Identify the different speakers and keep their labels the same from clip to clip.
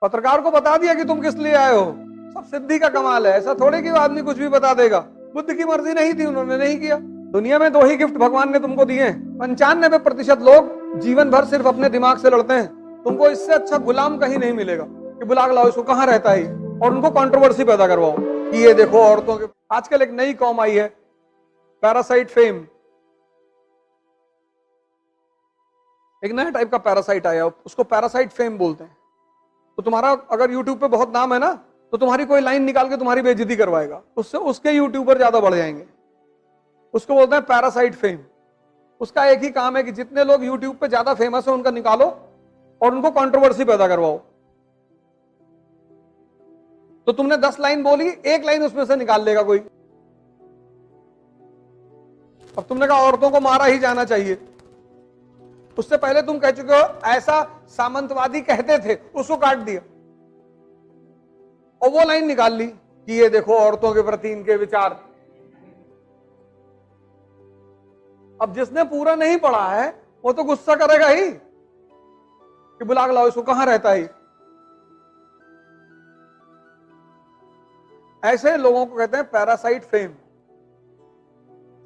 Speaker 1: पत्रकार को बता दिया कि तुम किस लिए आए हो। सब सिद्धि का कमाल है। ऐसा थोड़े कि वो आदमी कुछ भी बता देगा। बुद्ध की मर्जी नहीं थी, उन्होंने नहीं किया। दुनिया में 2 ही गिफ्ट भगवान ने तुमको दिए हैं। 95% लोग जीवन भर सिर्फ अपने दिमाग से लड़ते हैं। तुमको इससे अच्छा गुलाम कहीं नहीं मिलेगा कि बुला के लाओ इसको, कहां रहता है और उनको कंट्रोवर्सी पैदा करवाओ कि ये देखो औरतों के। आजकल एक नई कॉम आई है, पैरासाइट फेम। एक नया टाइप का पैरासाइट आया, उसको पैरासाइट फेम बोलते हैं। तो तुम्हारा अगर यूट्यूब पे बहुत नाम है ना, तो तुम्हारी कोई लाइन निकाल के तुम्हारी बेइज्जती करवाएगा, उससे उसके यूट्यूबर ज्यादा बढ़ जाएंगे। उसको बोलते हैं पैरासाइट फेम। उसका एक ही काम है कि जितने लोग यूट्यूब पे ज्यादा फेमस है उनका निकालो और उनको कंट्रोवर्सी पैदा करवाओ। तो तुमने 10 लाइन बोली, 1 लाइन उसमें से निकाल लेगा कोई। अब तुमने कहा औरतों को मारा ही जाना चाहिए, उससे पहले तुम कह चुके हो ऐसा सामंतवादी कहते थे, उसको काट दिया और वो लाइन निकाल ली कि ये देखो औरतों के प्रति इनके विचार। अब जिसने पूरा नहीं पढ़ा है वो तो गुस्सा करेगा ही कि बुला के लाओ इसको, कहां रहता है। ऐसे लोगों को कहते हैं पैरासाइट फेम।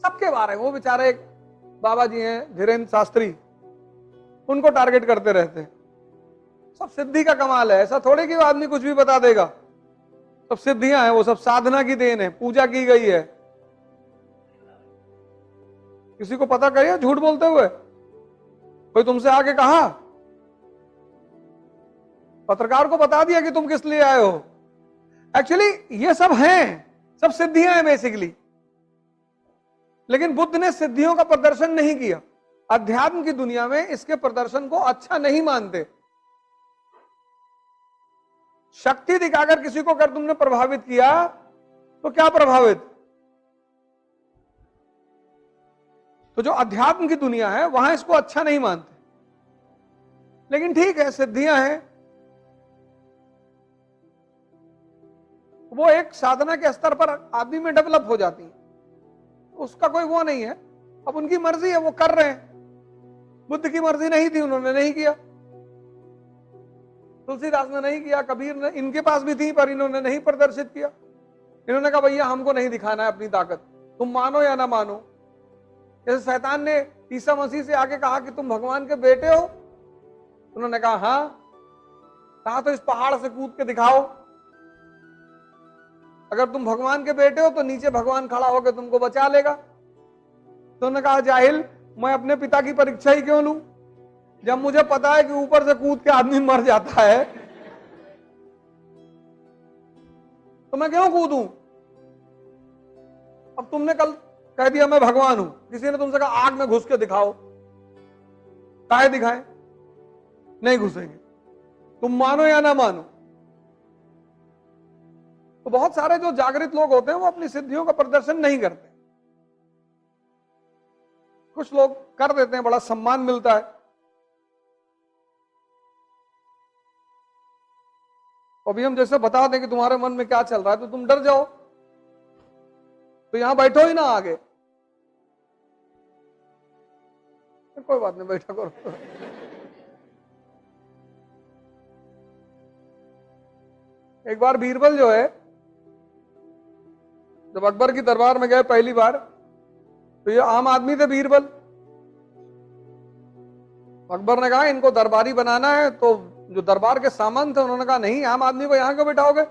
Speaker 1: सबके बारे में वो बेचारे एक बाबा जी हैं धीरेन्द्र शास्त्री, उनको टारगेट करते रहते हैं। सब सिद्धि का कमाल है। ऐसा थोड़े कि वो आदमी कुछ भी बता देगा। सब सिद्धियां हैं, वो सब साधना की देन है, पूजा की गई है। किसी को पता करिए झूठ बोलते हुए कोई तुमसे आके कहा, पत्रकार को बता दिया कि तुम किस लिए आए हो। एक्चुअली ये सब हैं, सब सिद्धियां हैं बेसिकली। लेकिन बुद्ध ने सिद्धियों का प्रदर्शन नहीं किया। अध्यात्म की दुनिया में इसके प्रदर्शन को अच्छा नहीं मानते। शक्ति दिखाकर किसी को अगर तुमने प्रभावित किया तो क्या प्रभावित। तो जो अध्यात्म की दुनिया है वहां इसको अच्छा नहीं मानते। लेकिन ठीक है, सिद्धियां हैं, वो एक साधना के स्तर पर आदमी में डेवलप हो जाती है, उसका कोई वो नहीं है। अब उनकी मर्जी है, वो कर रहे हैं। बुद्ध की मर्जी नहीं थी, उन्होंने नहीं किया। तुलसीदास ने नहीं किया, कबीर ने, इनके पास भी थी पर इन्होंने नहीं प्रदर्शित किया। इन्होंने कहा भैया हमको नहीं दिखाना है अपनी ताकत, तुम मानो या ना मानो। जैसे शैतान ने ईसा मसीह से आके कहा कि तुम भगवान के बेटे हो, उन्होंने कहा हाँ। कहा तो इस पहाड़ से कूद के दिखाओ, अगर तुम भगवान के बेटे हो तो नीचे भगवान खड़ा होकर तुमको बचा लेगा। तो उन्होंने कहा जाहिल, मैं अपने पिता की परीक्षा ही क्यों लूं, जब मुझे पता है कि ऊपर से कूद के आदमी मर जाता है तो मैं क्यों कूदूं। अब तुमने कल कह दिया मैं भगवान हूं, किसी ने तुमसे कहा आग में घुस के दिखाओ, काहे दिखाएं, नहीं घुसेंगे, तुम मानो या ना मानो। तो बहुत सारे जो जागृत लोग होते हैं वो अपनी सिद्धियों का प्रदर्शन नहीं करते। कुछ लोग कर देते हैं, बड़ा सम्मान मिलता है। अभी हम जैसे बता दें कि तुम्हारे मन में क्या चल रहा है तो तुम डर जाओ, तो यहां बैठो ही ना आगे। कोई बात नहीं, बैठा करो। एक बार बीरबल जो है, जब अकबर की दरबार में गए पहली बार, तो ये आम आदमी थे बीरबल। अकबर ने कहा इनको दरबारी बनाना है, तो जो दरबार के सामान थे उन्होंने कहा नहीं, आम आदमी को यहां क्यों बिठाओगे।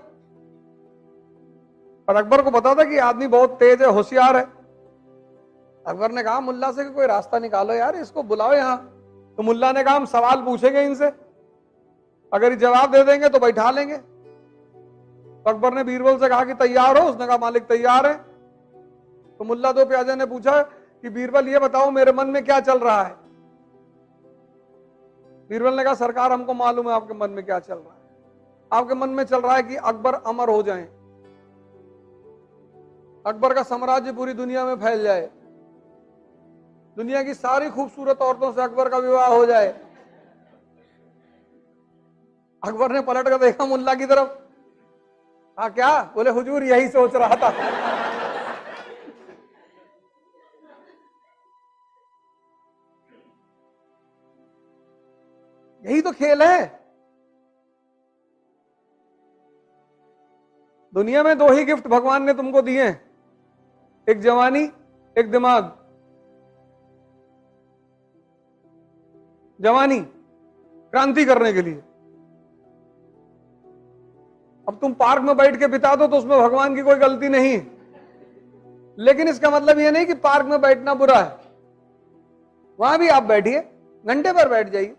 Speaker 1: पर अकबर को पता था कि आदमी बहुत तेज है, होशियार है। अकबर ने कहा मुल्ला से कोई रास्ता निकालो यार, इसको बुलाओ यहां। तो मुल्ला ने कहा हम सवाल पूछेंगे इनसे, अगर ये जवाब दे देंगे तो बैठा लेंगे। तो अकबर ने बीरबल से कहा कि तैयार हो, उसने कहा मालिक तैयार है। तो मुल्ला दो प्याजे ने पूछा कि बीरबल ये बताओ मेरे मन में क्या चल रहा है। बीरबल ने कहा सरकार हमको मालूम है आपके मन में क्या चल रहा है। आपके मन में चल रहा है कि अकबर अमर हो जाए, अकबर का साम्राज्य पूरी दुनिया में फैल जाए, दुनिया की सारी खूबसूरत औरतों से अकबर का विवाह हो जाए। अकबर ने पलट कर देखा मुल्ला की तरफ, हाँ क्या बोले, हुजूर यही सोच रहा था। यही तो खेल है। दुनिया में 2 ही गिफ्ट भगवान ने तुमको दिए हैं, एक जवानी, एक दिमाग। जवानी क्रांति करने के लिए। अब तुम पार्क में बैठ के बिता दो तो उसमें भगवान की कोई गलती नहीं, लेकिन इसका मतलब यह नहीं कि पार्क में बैठना बुरा है। वहां भी आप बैठिए, घंटे पर बैठ जाइए।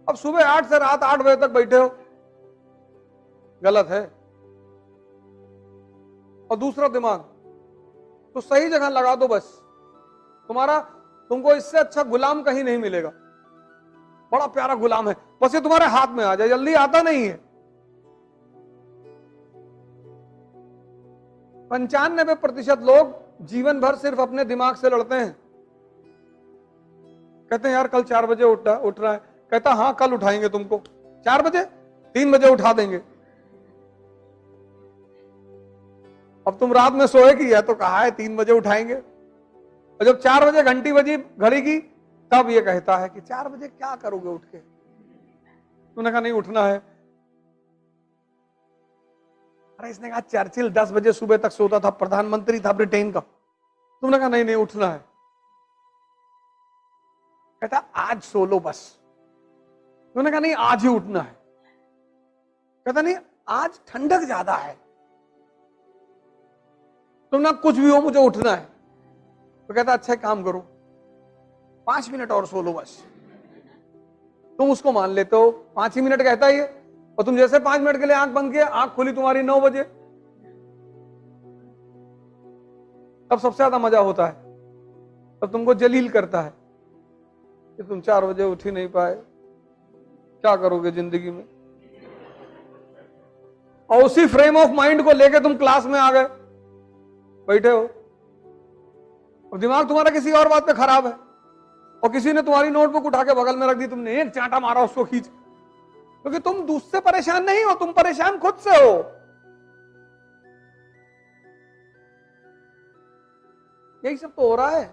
Speaker 1: अब सुबह 8 से रात 8 बजे तक बैठे हो, गलत है। और दूसरा दिमाग तो सही जगह लगा दो बस। तुमको इससे अच्छा गुलाम कहीं नहीं मिलेगा। बड़ा प्यारा गुलाम है, बस ये तुम्हारे हाथ में आ जाए, जल्दी आता नहीं है। 95% लोग जीवन भर सिर्फ अपने दिमाग से लड़ते हैं। कहते हैं यार कल 4 बजे उठ रहा है, कहता हाँ कल उठाएंगे तुमको। 4 बजे, 3 बजे उठा देंगे। अब तुम रात में सोए कि है तो कहा है 3 बजे उठाएंगे, और जब 4 बजे घंटी बजी घड़ी की तब ये कहता है कि 4 बजे क्या करोगे उठ के। तुमने कहा नहीं उठना है। अरे इसने कहा चर्चिल 10 बजे सुबह तक सोता था, प्रधानमंत्री था ब्रिटेन का। तुमने कहा नहीं उठना है। कहता आज सो लो बस। तुमने कहा नहीं आज ही उठना है। कहता नहीं आज ठंडक ज्यादा है। तुम ना कुछ भी हो मुझे उठना है। तो कहता अच्छा काम करो 5 मिनट और सो लो बस। तुम उसको मान लेते हो, 5 ही मिनट कहता है ये, और तुम जैसे 5 मिनट के लिए आंख बंद किया, आंख खुली तुम्हारी 9 बजे। तब सबसे ज्यादा मजा होता है, तब तुमको जलील करता है कि तुम 4 बजे उठ ही नहीं पाए, क्या करोगे जिंदगी में। और उसी फ्रेम ऑफ माइंड को लेके तुम क्लास में आ गए, बैठे हो, और दिमाग तुम्हारा किसी और बात पे खराब है, और किसी ने तुम्हारी नोटबुक उठा के बगल में रख दी, तुमने एक चांटा मारा उसको खींच। क्योंकि तुम दूसरे परेशान नहीं हो, तुम परेशान खुद से हो। यही सब तो हो रहा है।